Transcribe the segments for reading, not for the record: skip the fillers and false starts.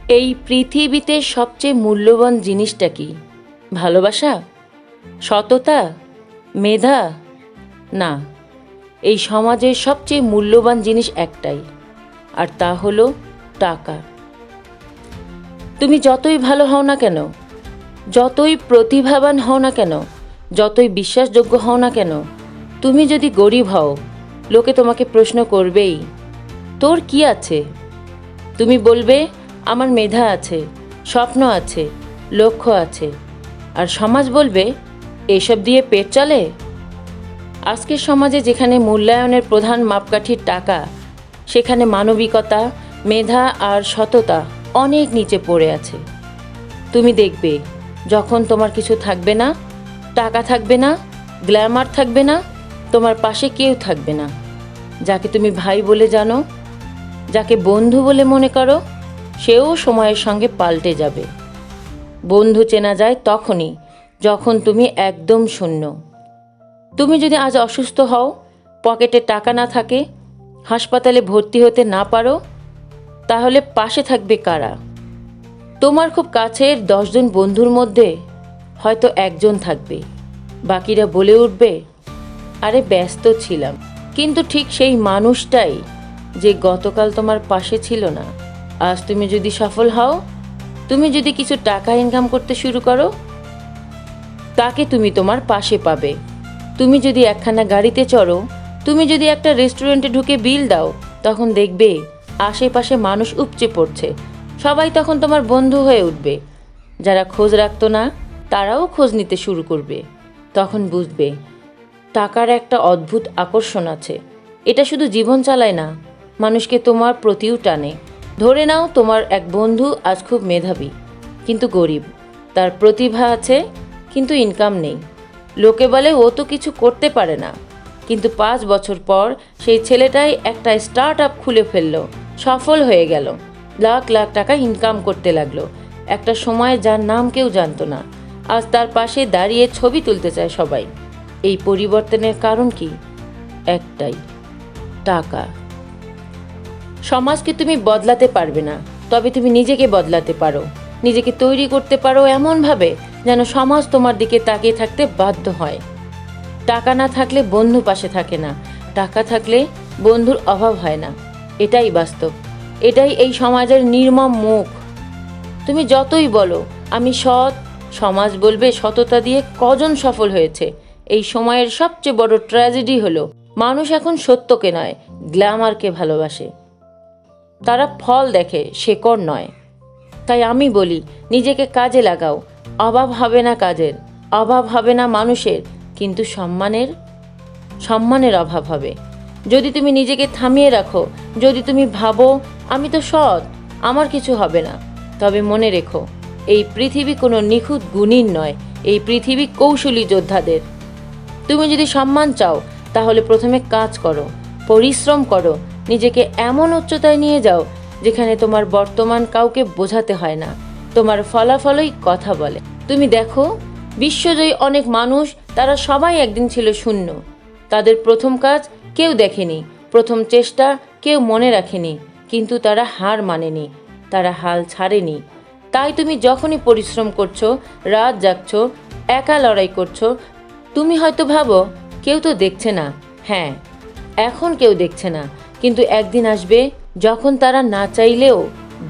এই পৃথিবীতে সবচেয়ে মূল্যবান জিনিসটা কি? ভালোবাসা? সততা? মেধা? না, এই সমাজের সবচেয়ে মূল্যবান জিনিস একটাই, আর তা হলো টাকা। তুমি যতই ভালো হও না কেন, যতই প্রতিভাবান হও না কেন, যতই বিশ্বাসযোগ্য হও না কেন, তুমি যদি গরিব হও, লোকে তোমাকে প্রশ্ন করবেই, তোর কি আছে? তুমি বলবে, আমার মেধা আছে, স্বপ্ন আছে, লক্ষ্য আছে। আর সমাজ বলবে, এসব দিয়ে পেট চলে? আজকের সমাজে যেখানে মূল্যায়নের প্রধান মাপকাঠি টাকা, সেখানে মানবিকতা, মেধা আর সততা অনেক নিচে পড়ে আছে। তুমি দেখবে, যখন তোমার কিছু থাকবে না, টাকা থাকবে না, গ্ল্যামার থাকবে না, তোমার পাশে কেউ থাকবে না। যাকে তুমি ভাই বলে জানো, যাকে বন্ধু বলে মনে করো, সেও সময়ের সঙ্গে পাল্টে যাবে। বন্ধু চেনা যায় তখনই যখন তুমি একদম শূন্য। তুমি যদি আজ অসুস্থ হও, পকেটে টাকা না থাকে, হাসপাতালে ভর্তি হতে না পারো, তাহলে পাশে থাকবে কারা? তোমার খুব কাছের 10 জন বন্ধুর মধ্যে হয়তো একজন থাকবে, বাকিরা বলে উঠবে, আরে ব্যস্ত ছিলাম। কিন্তু ঠিক সেই মানুষটাই যে গতকাল তোমার পাশে ছিল না, আজ তুমি যদি সফল হও, তুমি যদি কিছু টাকা ইনকাম করতে শুরু করো, তাকে তুমি তোমার পাশে পাবে। তুমি যদি একখানা গাড়িতে চড়ো, তুমি যদি একটা রেস্টুরেন্টে ঢুকে বিল দাও, তখন দেখবে আশেপাশে মানুষ উপচে পড়ছে। সবাই তখন তোমার বন্ধু হয়ে উঠবে। যারা খোঁজ রাখতো না, তারাও খোঁজ নিতে শুরু করবে। তখন বুঝবে টাকার একটা অদ্ভুত আকর্ষণ আছে। এটা শুধু জীবন চালায় না, মানুষকে তোমার প্রতিও টানে। ধরে নাও তোমার এক বন্ধু আজ খুব মেধাবী, কিন্তু গরিব। তার প্রতিভা আছে, কিন্তু ইনকাম নেই। লোকে বলে ও তো কিছু করতে পারে না। কিন্তু 5 বছর পর সেই ছেলেটাই একটা স্টার্ট আপ খুলে ফেললো, সফল হয়ে গেল, লাখ লাখ টাকা ইনকাম করতে লাগলো। একটা সময় যার নাম কেউ জানতো না, আজ তার পাশে দাঁড়িয়ে ছবি তুলতে চায় সবাই। এই পরিবর্তনের কারণ কি? একটাই, টাকা। সমাজকে তুমি বদলাতে পারবে না, তবে তুমি নিজেকে বদলাতে পারো। নিজেকে তৈরি করতে পারো এমনভাবে যেন সমাজ তোমার দিকে তাকিয়ে থাকতে বাধ্য হয়। টাকা না থাকলে বন্ধু পাশে থাকে না, টাকা থাকলে বন্ধুর অভাব হয় না। এটাই বাস্তব, এটাই এই সমাজের নির্মম মুখ। তুমি যতই বলো আমি সৎ, সমাজ বলবে সততা দিয়ে কজন সফল হয়েছে? এই সময়ের সবচেয়ে বড় ট্র্যাজেডি হলো, মানুষ এখন সত্যকে নয়, গ্ল্যামারকে ভালোবাসে। তারা ফল দেখে, শেকড় নয়। তাই আমি বলি, নিজেকে কাজে লাগাও। অভাব হবে না কাজের, অভাব হবে না মানুষের, কিন্তু সম্মানের অভাব হবে। যদি তুমি নিজেকে থামিয়ে রাখো, যদি তুমি ভাবো আমি তো সৎ, আমার কিছু হবে না, তবে মনে রেখো, এই পৃথিবী কোনো নিখুঁত গুণীর নয়, এই পৃথিবী কৌশলী যোদ্ধাদের। তুমি যদি সম্মান চাও, তাহলে প্রথমে কাজ করো, পরিশ্রম করো, নিজেকে এমন উচ্চতায় নিয়ে যাও যেখানে তোমার বর্তমান কাউকে বোঝাতে হয় না, তোমার ফলাফলই কথা বলে। তুমি দেখো, বিশ্বজয়ী অনেক মানুষ, তারা সবাই একদিন ছিল শূন্য। তাদের প্রথম কাজ কেউ দেখেনি, প্রথম চেষ্টা কেউ মনে রাখেনি, কিন্তু তারা হার মানেনি, তারা হাল ছাড়েনি। তাই তুমি যখনই পরিশ্রম করছো, রাত জাগছো, একা লড়াই করছো, তুমি হয়তো ভাবো কেউ তো দেখছে না। হ্যাঁ, এখন কেউ দেখছে না, কিন্তু একদিন আসবে যখন তারা না চাইলেও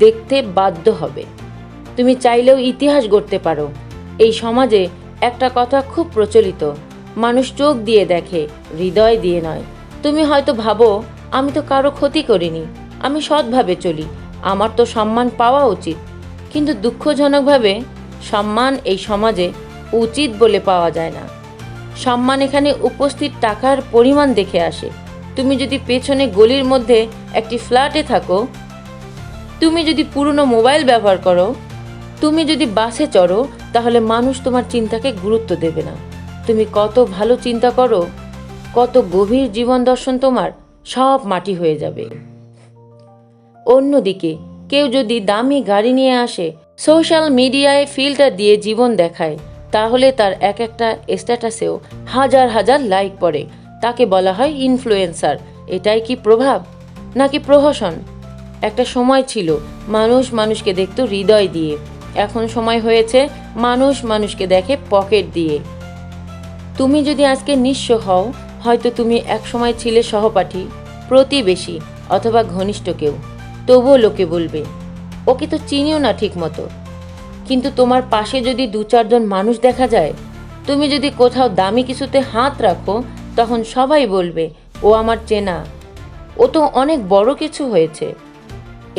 দেখতে বাধ্য হবে। তুমি চাইলেও ইতিহাস গড়তে পারো। এই সমাজে একটা কথা খুব প্রচলিত, মানুষ চোখ দিয়ে দেখে, হৃদয় দিয়ে নয়। তুমি হয়তো ভাবো আমি তো কারো ক্ষতি করিনি, আমি সৎভাবে চলি, আমার তো সম্মান পাওয়া উচিত। কিন্তু দুঃখজনকভাবে সম্মান এই সমাজে উচিত বলে পাওয়া যায় না। সম্মান এখানে উপস্থিত টাকার পরিমাণ দেখে আসে। তুমি যদি পেছনে গলির মধ্যে একটি ফ্ল্যাটে থাকো, তুমি যদি পুরনো মোবাইল ব্যবহার করো, তুমি যদি বাসে চড়ো, তাহলে মানুষ তোমার চিন্তাকে গুরুত্ব দেবে না। তুমি কত ভালো চিন্তা করো, কত গভীর জীবন দর্শন, তোমার সব মাটি হয়ে যাবে। অন্যদিকে কেউ যদি দামি গাড়ি নিয়ে আসে, সোশ্যাল মিডিয়ায় ফিল্টার দিয়ে জীবন দেখায়, তাহলে তার এক একটা স্ট্যাটাসেও হাজার হাজার লাইক পড়ে। তাকে বলা হয় ইনফ্লুয়েন্সার। এটাই কি প্রভাব নাকি প্রহসন? একটা সময় ছিল মানুষ মানুষকে দেখতো হৃদয় দিয়ে, এখন সময় হয়েছে মানুষ মানুষকে দেখে পকেট দিয়ে। তুমি যদি আজকে নিঃস্ব হও, হয়তো তুমি একসময় ছিলে সহপাঠী, প্রতিবেশী অথবা ঘনিষ্ঠ কেউ, তবুও লোকে বলবে ওকে তো চিনিও না ঠিক মতো। কিন্তু তোমার পাশে যদি 2-4 জন মানুষ দেখা যায়, তুমি যদি কোথাও দামি কিছুতে হাত রাখো, তখন সবাই বলবে ও আমার চেনা, ও তো অনেক বড় কিছু হয়েছে।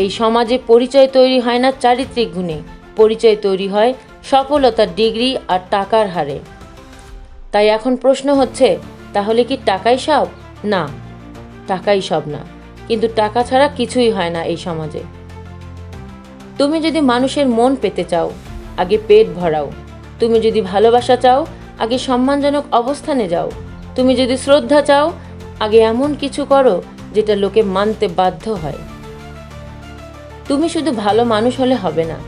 এই সমাজে পরিচয় তৈরি হয় না চারিত্রিক গুণে, পরিচয় তৈরি হয় সফলতার ডিগ্রি আর টাকার হারে। তাই এখন প্রশ্ন হচ্ছে, তাহলে কি টাকাই সব? না, টাকাই সব না, কিন্তু টাকা ছাড়া কিছুই হয় না এই সমাজে। তুমি যদি মানুষের মন পেতে চাও, আগে পেট ভরাও। তুমি যদি ভালোবাসা চাও, আগে সম্মানজনক অবস্থানে যাও। তুমি যদি শ্রদ্ধা চাও, আগে এমন কিছু করো যেটা লোকে মানতে বাধ্য হয়। তুমি শুধু ভালো মানুষ হলে হবে না,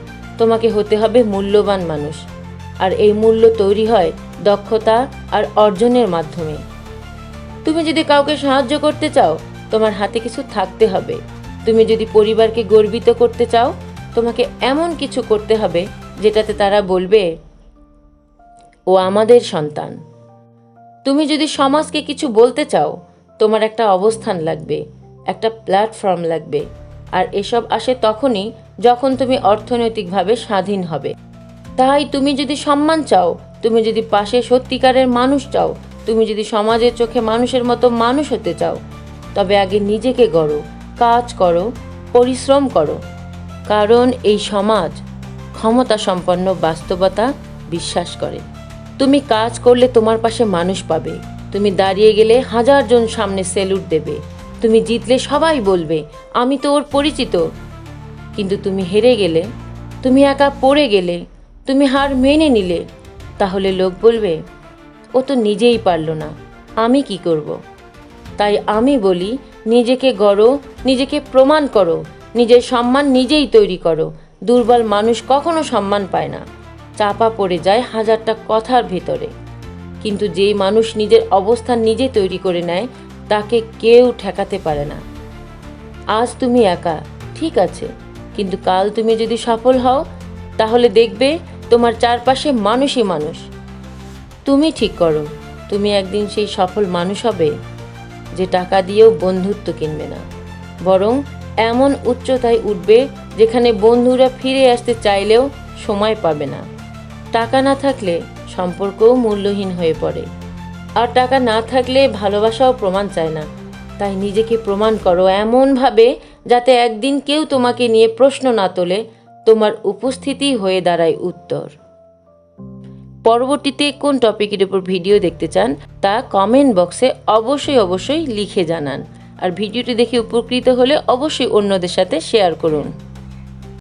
তোমাকে হতে হবে মূল্যবান মানুষ। আর এই মূল্য তৈরি হয় দক্ষতা আর অর্জনের মাধ্যমে। তুমি যদি কাউকে সাহায্য করতে চাও, তোমার হাতে কিছু থাকতে হবে। তুমি যদি পরিবারকে গর্বিত করতে চাও, তোমাকে এমন কিছু করতে হবে যেটাতে তারা বলবে ও আমাদের সন্তান। তুমি যদি সমাজকে কিছু বলতে চাও, তোমার একটা অবস্থান লাগবে, একটা প্ল্যাটফর্ম লাগবে। আর এসব আসে তখনই যখন তুমি অর্থনৈতিকভাবে স্বাধীন হবে। তাই তুমি যদি সম্মান চাও, তুমি যদি পাশে সত্যিকারের মানুষ চাও, তুমি যদি সমাজের চোখে মানুষের মতো মানুষ হতে চাও, তবে আগে নিজেকে গড়ো, কাজ করো, পরিশ্রম করো। কারণ এই সমাজ ক্ষমতা সম্পন্ন বাস্তবতা বিশ্বাস করে। তুমি কাজ করলে তোমার পাশে মানুষ পাবে। তুমি দাঁড়িয়ে গেলে 1000 জন সামনে স্যালুট দেবে। তুমি জিতলে সবাই বলবে আমি তো ওর পরিচিত। কিন্তু তুমি হেরে গেলে, তুমি একা পড়ে গেলে, তুমি হার মেনে নিলে, তাহলে লোক বলবে ও তো নিজেই পারল না, আমি কি করব? তাই আমি বলি, নিজেকে গড়ো, নিজেকে প্রমাণ করো, নিজের সম্মান নিজেই তৈরি করো। দুর্বল মানুষ কখনো সম্মান পায় না, চাপা পড়ে যায় 1000টা কথার ভেতরে। কিন্তু যেই মানুষ নিজের অবস্থান নিজে তৈরি করে নেয়, তাকে কেউ ঠেকাতে পারে না। আজ তুমি একা, ঠিক আছে, কিন্তু কাল তুমি যদি সফল হও, তাহলে দেখবে তোমার চারপাশে মানুষই মানুষ। তুমি ঠিক করো, তুমি একদিন সেই সফল মানুষ হবে যে টাকা দিয়েও বন্ধুত্ব কিনবে না, বরং এমন উচ্চতায় উঠবে যেখানে বন্ধুরা ফিরে আসতে চাইলেও সময় পাবে না। টাকা না থাকলে সম্পর্কও মূল্যহীন হয়ে পড়ে, আর টাকা না থাকলে ভালোবাসাও প্রমাণ চায় না। তাই নিজেকে প্রমাণ করো এমনভাবে যাতে একদিন কেউ তোমাকে নিয়ে প্রশ্ন না তোলে, তোমার উপস্থিতি হয়ে দাঁড়ায় উত্তর। পরবর্তীতে কোন টপিকের উপর ভিডিও দেখতে চান তা কমেন্ট বক্সে অবশ্যই লিখে জানান। আর ভিডিওটি দেখে উপকৃত হলে অবশ্যই অন্যদের সাথে শেয়ার করুন।